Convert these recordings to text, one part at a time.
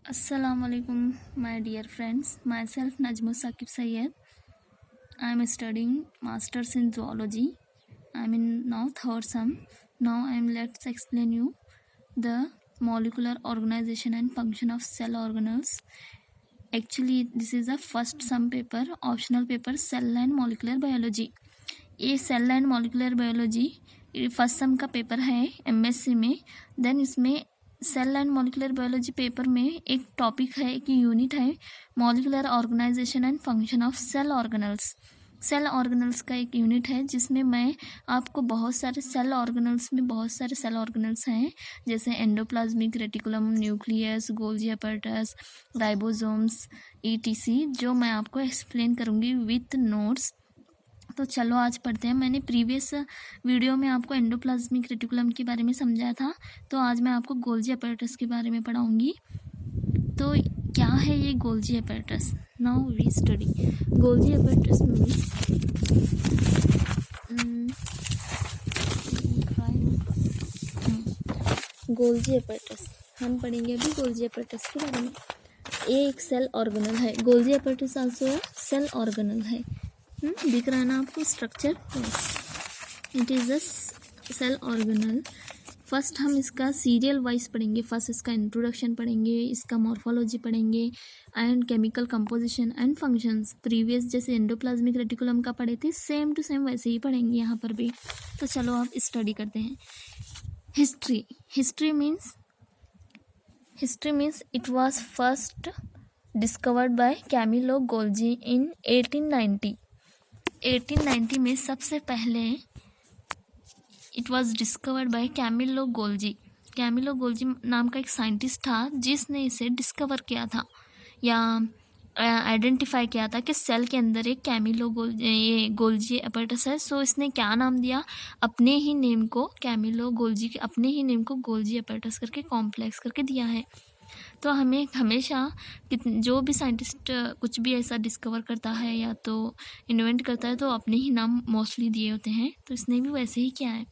Assalamualaikum, my dear friends. Myself Najmus Saqib Sayed. I am studying Masters in Zoology. I am in now third sem. Now let's explain you the molecular organization and function of cell organelles. Actually, this is the first sum paper, optional paper, cell and molecular biology. ये cell and molecular biology first sem का paper है MSc में. Then इसमें cell and molecular biology paper में एक topic है, एक unit है, molecular organization and function of cell organelles. Cell organelles का एक यूनिट है जिसमें मैं आपको बहुत सारे सेल ऑर्गेनल्स में बहुत सारे सेल ऑर्गेनल्स हैं, जैसे endoplasmic reticulum, nucleus, Golgi apparatus, ribosomes etc, जो मैं आपको एक्सप्लेन करूँगी विथ नोट्स. तो चलो आज पढ़ते हैं. मैंने प्रीवियस वीडियो में आपको एंडोप्लाज्मिक रेटिकुलम के बारे में समझाया था, तो आज मैं आपको गोल्जी अपैरेटस के बारे में पढ़ाऊंगी. तो क्या है ये Golgi apparatus? Now we study Golgi apparatus means Golgi apparatus. हम पढ़ेंगे अभी गोल्जी अपैरेटस के बारे में. ये एक सेल ऑर्गेनल है. Golgi apparatus also cell organelle है. दिख रहा है ना आपको structure? It is a cell organelle. First हम इसका सीरियल वाइज पढ़ेंगे. फर्स्ट इसका इंट्रोडक्शन पढ़ेंगे, इसका मॉर्फोलॉजी पढ़ेंगे and chemical composition and functions. Previous जैसे एंडोप्लाज्मिक रेटिकुलम का पढ़े थे, सेम टू सेम वैसे ही पढ़ेंगे यहाँ पर भी. तो चलो आप स्टडी करते हैं. History. History means it was first discovered by Camillo Golgi in 1890 में सबसे पहले it was discovered by Camillo Golgi. Camillo Golgi नाम का एक साइंटिस्ट था जिसने इसे डिस्कवर किया था या आइडेंटिफाई किया था कि सेल के अंदर एक ये गोल्जी अपैरेटस है. सो इसने क्या नाम दिया अपने ही नेम को, कैमिलो गोल्जी के अपने ही नेम को गोल्जी अपैरेटस करके कॉम्प्लेक्स करके दिया है. तो हमें हमेशा जो भी साइंटिस्ट कुछ भी ऐसा डिस्कवर करता है या तो इन्वेंट करता है तो अपने ही नाम मोस्टली दिए होते हैं. तो इसने भी वैसे ही किया है.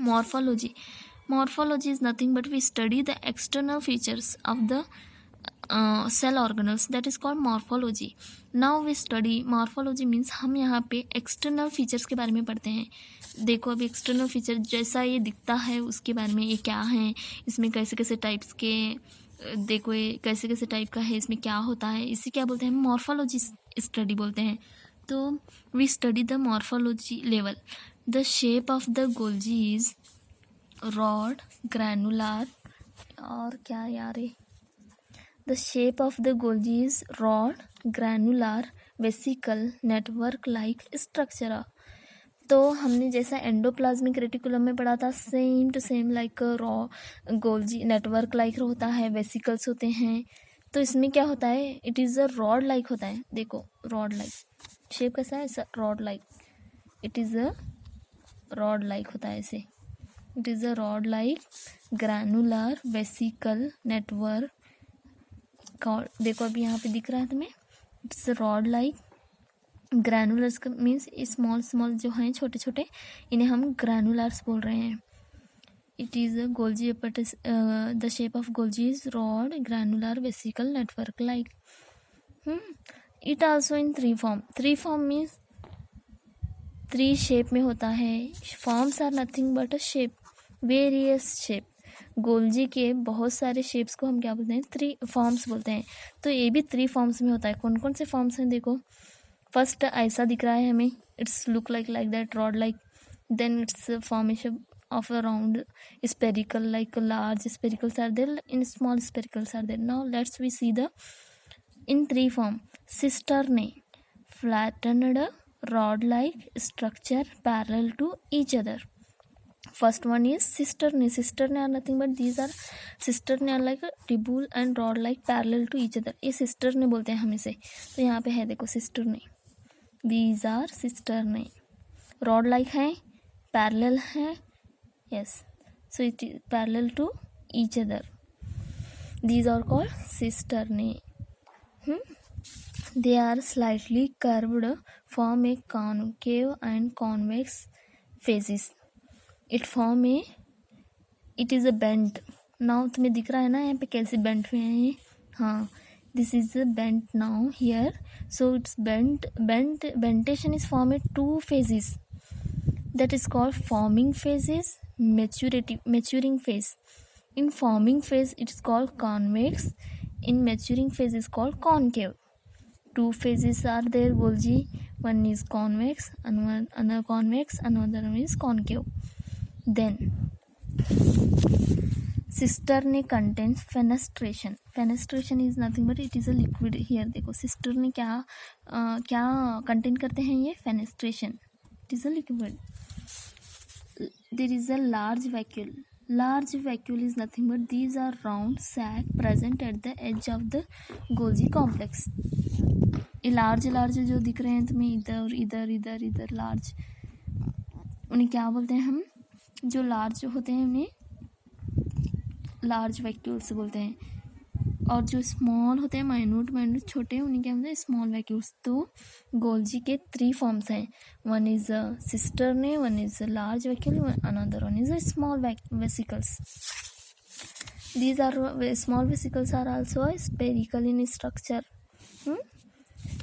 Morphology is nothing but we study the external features of the cell organelles, that is called morphology. Now we study morphology means हम यहाँ पे एक्सटर्नल फीचर्स के बारे में पढ़ते हैं. देखो अभी एक्सटर्नल फीचर जैसा ये दिखता है उसके बारे में, ये क्या है, इसमें कैसे कैसे टाइप्स के, देखो ये कैसे कैसे टाइप का है, इसमें क्या होता है, इसे क्या बोलते हैं? मॉर्फोलॉजी स्टडी बोलते हैं. तो we study the morphology level. The shape of the Golgi is rod, granular, और क्या यार है, the shape of the Golgi is rod, granular, vesicle, network like structure. तो हमने जैसा एंडोप्लाज्मिक रेटिकुलम में पढ़ा था, same to same like Golgi network like होता है, वेसिकल्स होते हैं. तो इसमें क्या होता है? It is a rod like होता है. देखो रॉड लाइक शेप कैसा है, ऐसा rod like. It is a rod like होता है ऐसे. It is a rod like, granular, vesicle, network. देखो अभी यहाँ पे दिख रहा है तुम्हें, it's a rod like. Granulars means small जो हैं छोटे छोटे, इन्हें हम ग्रैनुलर्स बोल रहे हैं. It is a Golgi apparatus. The shape of Golgi is rod, granular, vesicle, network like. It also in 3 form. 3 form means 3 shape में होता है. Forms are nothing but a shape, various shape. Golgi के बहुत सारे shapes को हम क्या बोलते हैं? 3 फॉर्म्स बोलते हैं. तो ये भी 3 फॉर्म्स में होता है. कौन कौन से फॉर्म्स हैं? देखो फर्स्ट ऐसा दिख रहा है हमें, it's look like that rod like. Then its formation of a round spherical, like large sphericals are there in small sphericals are there. Now let's we see the in 3 form. Cistern, flattened rod like structure parallel to each other. First one is cistern. Cistern are nothing but these are cistern are like a tubule and rod like parallel to each other. ये cistern बोलते हैं हम इसे. तो यहाँ पे है देखो cistern. These are cistern. rod like है, parallel है. Yes, so it is parallel to each other. These are called cisternae. They are slightly curved, form a concave and convex faces. It is a bent. Now तुम्हें दिख रहा है ना यहाँ पे कैसे बेंट हुए हैं. हाँ, this is a bent now here. So it's bentation is formed in two phases. That is called forming phases, maturing phase. In forming phase it is called convex. In maturing phase is called concave. Two phases are there, Golgi. One is convex, another convex, another one is concave. Then cistern contains fenestration. Fenestration is nothing but it is a liquid. Here देखो cistern क्या contain करते हैं ये fenestration. It is a liquid. There is a large vacuole. Large vacuole is nothing but these are round sac present at the edge of the Golgi complex. ये large जो दिख रहे हैं तुम्हें इधर इधर इधर इधर लार्ज, उन्हें क्या बोलते हैं हम? जो लार्ज होते हैं उन्हें लार्ज वैक्यूल्स बोलते हैं, और जो स्मॉल होते हैं माइन्यूट छोटे, उन्हें क्या बोलते हैं? Small vacuoles. तो गोल्जी के 3 फॉर्म्स हैं. One is cistern, one is large vacuole, another one is small vesicles. These are small vesicles are also spherical in structure.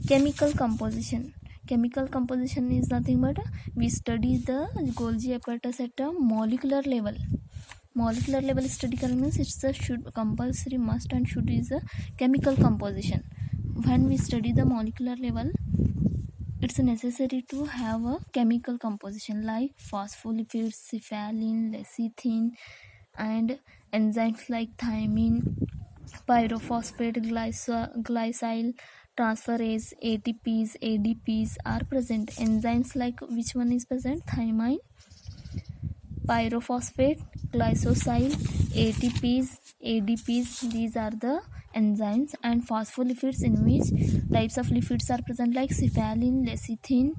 Chemical composition. Chemical composition is nothing but we study the Golgi apparatus at a molecular level. Molecular level study means it's a should compulsory must and should is a chemical composition. When we study the molecular level, it's necessary to have a chemical composition like phospholipids, cephalin, lecithin, and enzymes like thymine, pyrophosphate, glycyl transferase, ATPs, ADPs are present. Enzymes like which one is present? Thymine, pyrophosphate, glycosyl, ATPs, ADPs, these are the enzymes. And phospholipids, in which types of lipids are present like cephalin, lecithin,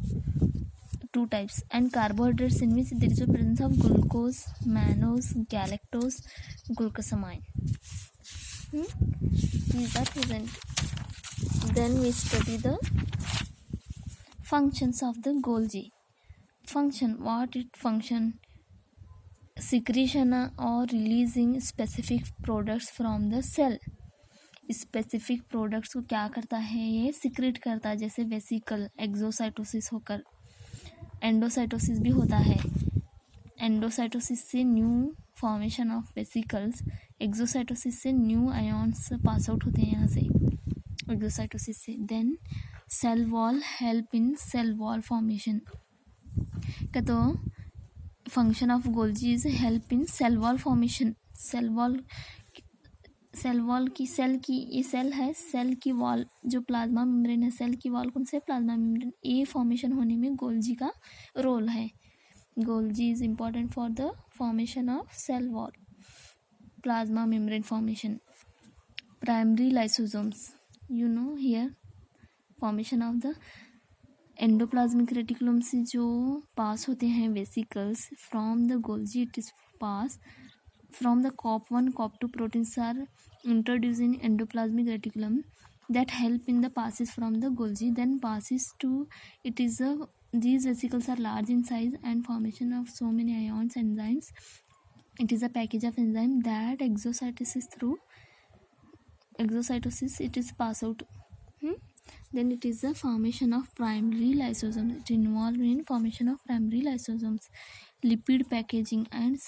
2 types. And carbohydrates, in which there is a presence of glucose, mannose, galactose, glucosamine. These are present. Then we study the functions of the Golgi. Function, what it function? Secretion or releasing specific products from the cell. Specific products को क्या करता है? ये secrete करता है. जैसे vesicle exocytosis होकर endocytosis भी होता है. एंडोसाइटोसिस से new formation of vesicles, exocytosis से न्यू आयन्स पास आउट होते हैं यहाँ से एक्सोसाइटोसिस से. Then cell wall help in cell wall formation. क्या तो function of Golgi is help in cell wall formation. Cell wall की सेल की ये सेल है, सेल की वॉल जो प्लाज्मा मेम्ब्रेन है, सेल की वॉल कौन से? Plasma membrane. ये फॉर्मेशन होने में गोल्जी का रोल है. Golgi is important for the formation of cell wall, plasma membrane formation. Primary lysosomes, you know here formation of the endoplasmic reticulum से जो पास होते हैं vesicles from the Golgi. It is pass from the COP1, COP2 proteins are introduced in endoplasmic reticulum that help in the passes from the Golgi, then passes to it is these vesicles are large in size and formation of so many ions enzymes. It is a package of enzyme that exocytosis it is pass out. Then it is the formation of primary lysosomes. It involved in formation of primary lysosomes, lipid packaging and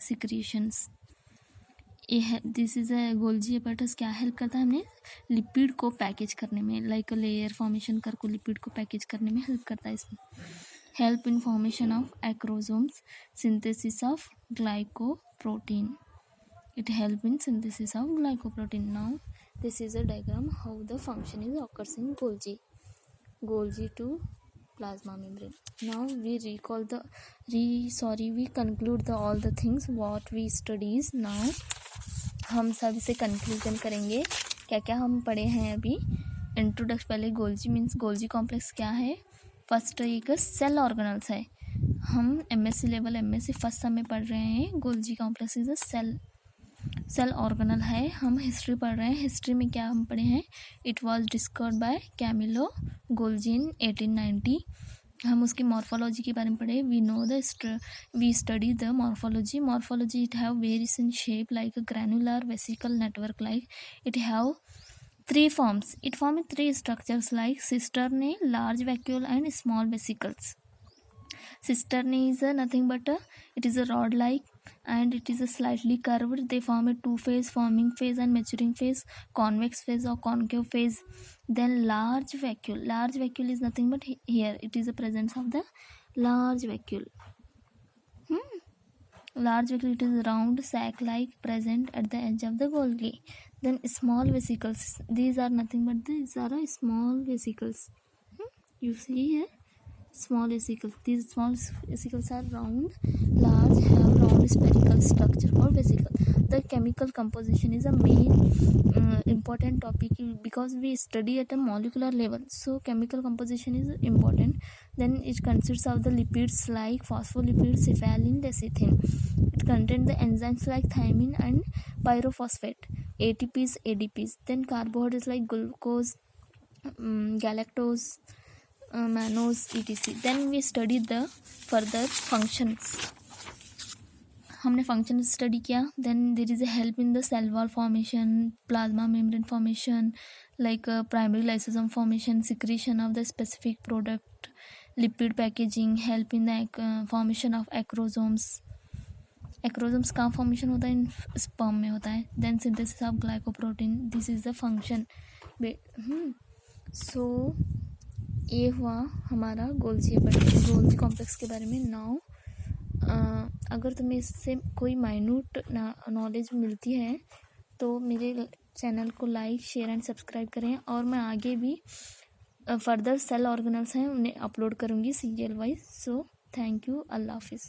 secretions. This is a Golgi apparatus. क्या help करता है? हमने lipid को package करने में, like layer formation कर को lipid को पैकेज करने में हेल्प करता है. इसमें help in formation of acrosomes, synthesis of glycoprotein. It help in synthesis of glycoprotein. Now this is a diagram how the function is occurs in Golgi to plasma membrane. Now we recall we conclude all the things what we studies. Now हम सब इसे conclusion करेंगे. क्या क्या हम पढ़े हैं अभी? इंट्रोडक्शन. पहले गोल्जी मीन्स गोल्जी कॉम्प्लेक्स क्या है? फर्स्ट एक सेल ऑर्गेनल्स है. हम MSc level MSc first sem में पढ़ रहे हैं. Golgi complex is a cell organelle है. हम हिस्ट्री पढ़ रहे हैं. हिस्ट्री में क्या हम पढ़े हैं? It was discovered by Camillo Golgi in 1890. हम उसकी मॉर्फोलॉजी के बारे में पढ़े. We study the morphology. It have various in shape like a granular vesicle network, like it have 3 forms. It forms 3 structures like cistern, large vacuole and small vesicles. Cistern is nothing but it is a rod like and it is a slightly curved. They form a 2 phase, forming phase and maturing phase, convex phase or concave phase. Then large vacuole. Large vacuole is nothing but here it is the presence of the large vacuole. Large vacuole, it is round sac like present at the edge of the Golgi. Then small vesicles, these are nothing but these are small vesicles. You see here small vesicles. These small vesicles are round, large, have round spherical structure called vesicle. The chemical composition is a main important topic because we study at a molecular level, so chemical composition is important. Then it consists of the lipids like phospholipids, cephalin, lecithin. It contains the enzymes like thymine and pyrophosphate, ATPs, ADPs. Then carbohydrates like glucose, galactose, mannose, etc. Then we study the further functions. हमने function study किया. Then there is a help in the cell wall formation, plasma membrane formation, like primary lysosome formation, secretion of the specific product, lipid packaging, help in the formation of acrosomes. Acrosomes का formation होता है in sperm में होता है. Then synthesis of glycoprotein. This is the function. So ये हुआ हमारा Golgi complex के बारे में. नाउ अगर तुम्हें इससे कोई माइन्यूट नॉलेज मिलती है तो मेरे चैनल को लाइक, शेयर एंड सब्सक्राइब करें. और मैं आगे भी फर्दर सेल ऑर्गेनल्स हैं उन्हें अपलोड करूँगी serial wise. So thank you. Allah हाफिज़.